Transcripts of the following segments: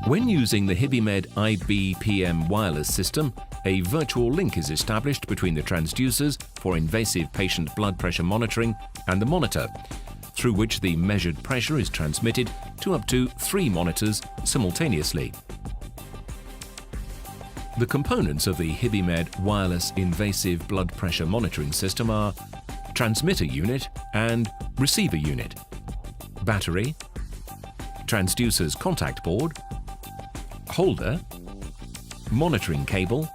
When using the HYB IBPM wireless system, a virtual link is established between the transducers for invasive patient blood pressure monitoring and the monitor, through which the measured pressure is transmitted to up to 3 monitors simultaneously. The components of the HYB wireless invasive blood pressure monitoring system are transmitter unit and receiver unit, battery, transducer's contact board, holder, monitoring cable,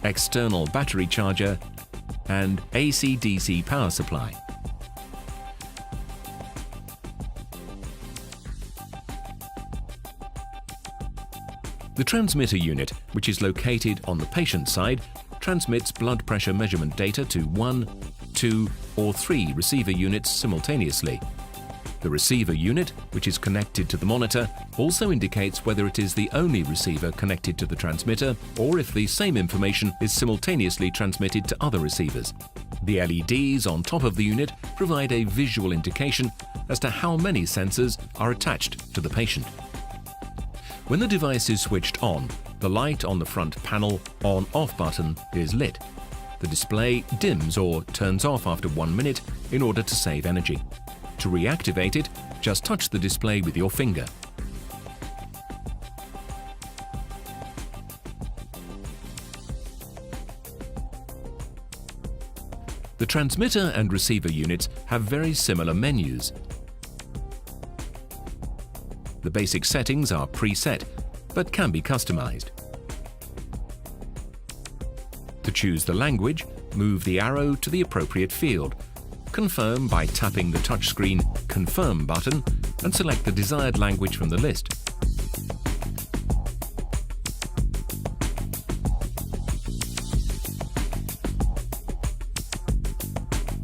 external battery charger, and AC/DC power supply. The transmitter unit, which is located on the patient side, transmits blood pressure measurement data to 1, 2, or 3 receiver units simultaneously. The receiver unit, which is connected to the monitor, also indicates whether it is the only receiver connected to the transmitter or if the same information is simultaneously transmitted to other receivers. The LEDs on top of the unit provide a visual indication as to how many sensors are attached to the patient. When the device is switched on, the light on the front panel on/off button is lit. The display dims or turns off after 1 minute in order to save energy. To reactivate it, just touch the display with your finger. The transmitter and receiver units have very similar menus. The basic settings are preset, but can be customized. To choose the language, move the arrow to the appropriate field. Confirm by tapping the touchscreen Confirm button and select the desired language from the list.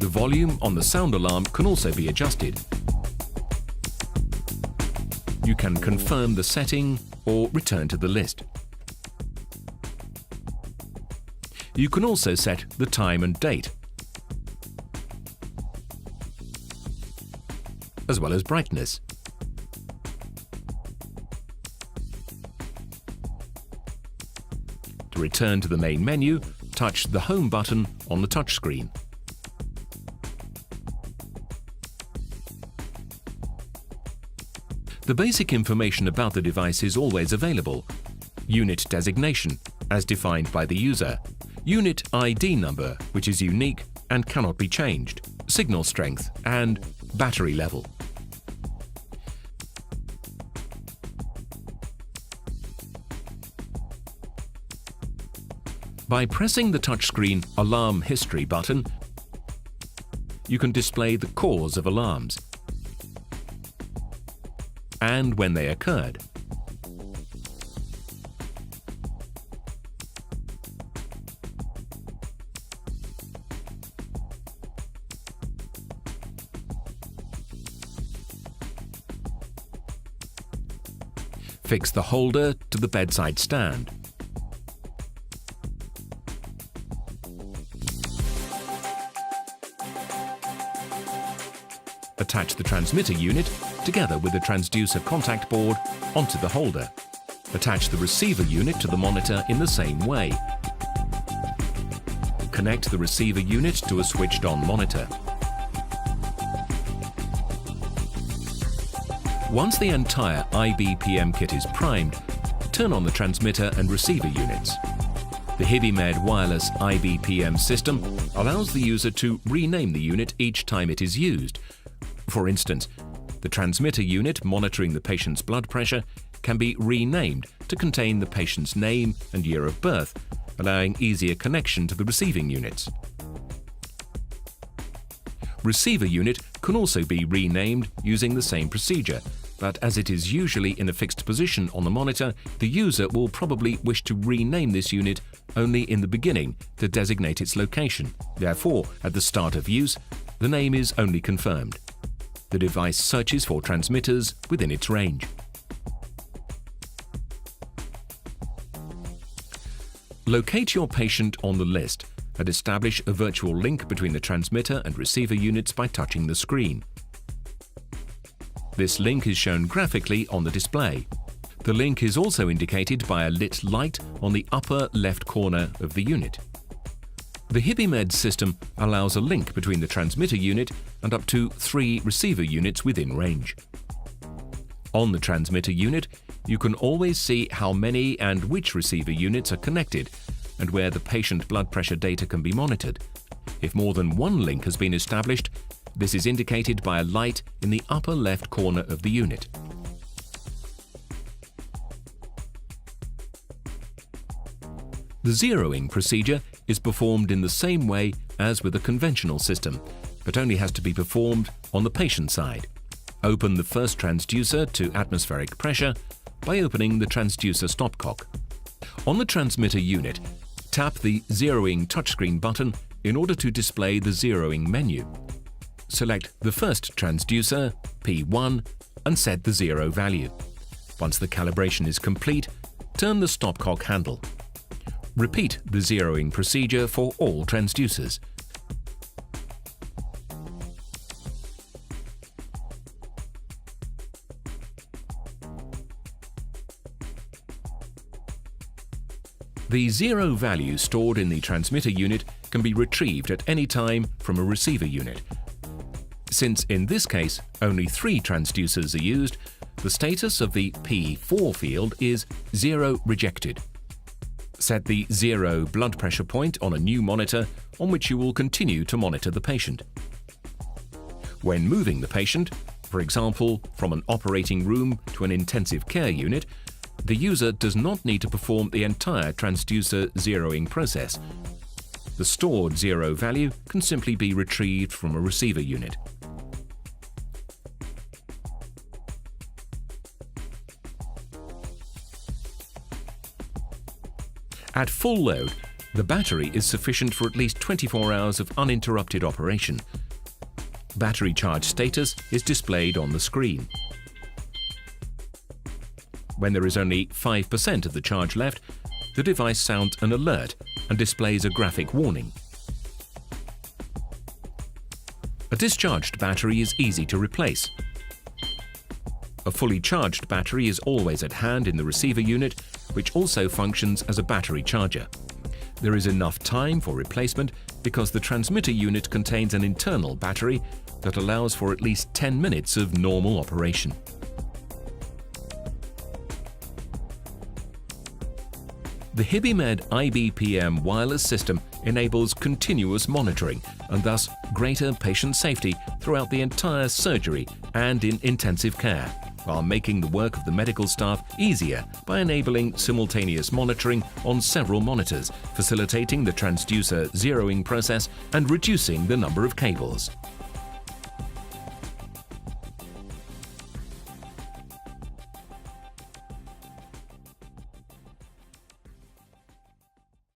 The volume on the sound alarm can also be adjusted. You can confirm the setting or return to the list. You can also set the time and date, as well as brightness. To return to the main menu, touch the Home button on the touchscreen. The basic information about the device is always available. Unit designation, as defined by the user. Unit ID number, which is unique and cannot be changed. Signal strength and battery level. By pressing the touchscreen Alarm History button, you can display the cause of alarms and when they occurred. Fix the holder to the bedside stand. Attach the transmitter unit together with the transducer contact board onto the holder. Attach the receiver unit to the monitor in the same way. Connect the receiver unit to a switched-on monitor. Once the entire IBPM kit is primed, turn on the transmitter and receiver units. The HYB Wireless IBPM system allows the user to rename the unit each time it is used. For instance, the transmitter unit monitoring the patient's blood pressure can be renamed to contain the patient's name and year of birth, allowing easier connection to the receiving units. Receiver unit can also be renamed using the same procedure, but as it is usually in a fixed position on the monitor, the user will probably wish to rename this unit only in the beginning to designate its location. Therefore, at the start of use, the name is only confirmed. The device searches for transmitters within its range. Locate your patient on the list and establish a virtual link between the transmitter and receiver units by touching the screen. This link is shown graphically on the display. The link is also indicated by a lit light on the upper left corner of the unit. The HYB system allows a link between the transmitter unit and up to 3 receiver units within range. On the transmitter unit, you can always see how many and which receiver units are connected and where the patient blood pressure data can be monitored. If more than one link has been established, this is indicated by a light in the upper left corner of the unit. The zeroing procedure is performed in the same way as with a conventional system, but only has to be performed on the patient side. Open the first transducer to atmospheric pressure by opening the transducer stopcock. On the transmitter unit, tap the zeroing touchscreen button in order to display the zeroing menu. Select the first transducer, P1, and set the zero value. Once the calibration is complete, turn the stopcock handle. Repeat the zeroing procedure for all transducers. The zero value stored in the transmitter unit can be retrieved at any time from a receiver unit. Since in this case only 3 transducers are used, the status of the P4 field is 0 rejected. Set the 0 blood pressure point on a new monitor on which you will continue to monitor the patient. When moving the patient, for example from an operating room to an intensive care unit, the user does not need to perform the entire transducer zeroing process. The stored 0 value can simply be retrieved from a receiver unit. At full load, the battery is sufficient for at least 24 hours of uninterrupted operation. Battery charge status is displayed on the screen. When there is only 5% of the charge left, the device sounds an alert and displays a graphic warning. A discharged battery is easy to replace. A fully charged battery is always at hand in the receiver unit, which also functions as a battery charger. There is enough time for replacement because the transmitter unit contains an internal battery that allows for at least 10 minutes of normal operation. The HYB IBPM wireless system enables continuous monitoring and thus greater patient safety throughout the entire surgery and in intensive care, while making the work of the medical staff easier by enabling simultaneous monitoring on several monitors, facilitating the transducer zeroing process and reducing the number of cables.